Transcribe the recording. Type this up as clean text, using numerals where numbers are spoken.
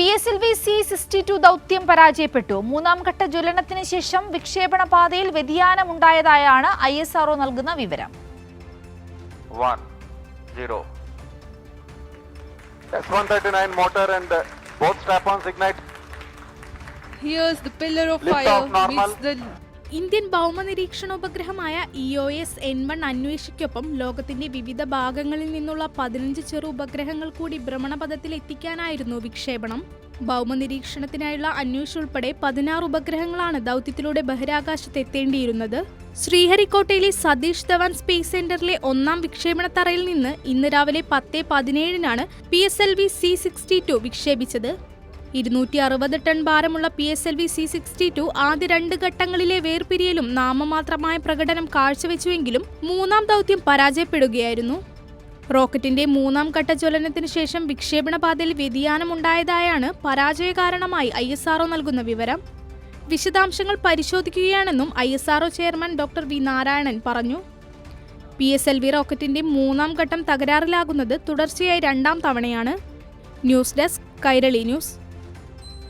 PSLV C-62 ദൗത്യം പരാജയപ്പെട്ടു. മൂന്നാം ഘട്ട ജ്വലനത്തിന് ശേഷം വിക്ഷേപണ പാതയിൽ വ്യതിയാനമുണ്ടായതായാണ് ISRO നൽകുന്ന വിവരം. 1-0 S139 motor and both strap-ons ignite. Here's the pillar of fire meets the Indian ഭൗമനിരീക്ഷണ ഉപഗ്രഹമായ EOS N1 അന്വേഷിക്കൊപ്പം ലോകത്തിന്റെ വിവിധ ഭാഗങ്ങളിൽ നിന്നുള്ള 15 ചെറു ഉപഗ്രഹങ്ങൾ കൂടി ഭ്രമണപഥത്തിൽ എത്തിക്കാനായിരുന്നു വിക്ഷേപണം. ഭൗമനിരീക്ഷണത്തിനായുള്ള അന്വേഷ് ഉൾപ്പെടെ 16 ഉപഗ്രഹങ്ങളാണ് ദൗത്യത്തിലൂടെ ബഹിരാകാശത്ത് എത്തേണ്ടിയിരുന്നത്. ശ്രീഹരിക്കോട്ടയിലെ സതീഷ് ധവാൻ സ്പേസ് സെന്ററിലെ ഒന്നാം വിക്ഷേപണത്തറയിൽ നിന്ന് ഇന്ന് രാവിലെ 10:17 PSLV C-62 വിക്ഷേപിച്ചത്. 260 ടൺ ഭാരമുള്ള PSLV C-62 ആദ്യ 2 ഘട്ടങ്ങളിലെ വേർപിരിയലും നാമമാത്രമായ പ്രകടനം കാഴ്ചവെച്ചുവെങ്കിലും മൂന്നാം ദൗത്യം പരാജയപ്പെടുകയായിരുന്നു. റോക്കറ്റിന്റെ മൂന്നാം ഘട്ട ജ്വലനത്തിന് ശേഷം വിക്ഷേപണ പാതയിൽ വ്യതിയാനമുണ്ടായതായാണ് പരാജയ കാരണമായി ISRO നൽകുന്ന വിവരം. വിശദാംശങ്ങൾ പരിശോധിക്കുകയാണെന്നും ISRO chairman doctor V Narayanan പറഞ്ഞു. PSLV റോക്കറ്റിന്റെ മൂന്നാം ഘട്ടം തകരാറിലാകുന്നത് തുടർച്ചയായി 2ാം തവണയാണ്. News desk Kairali news.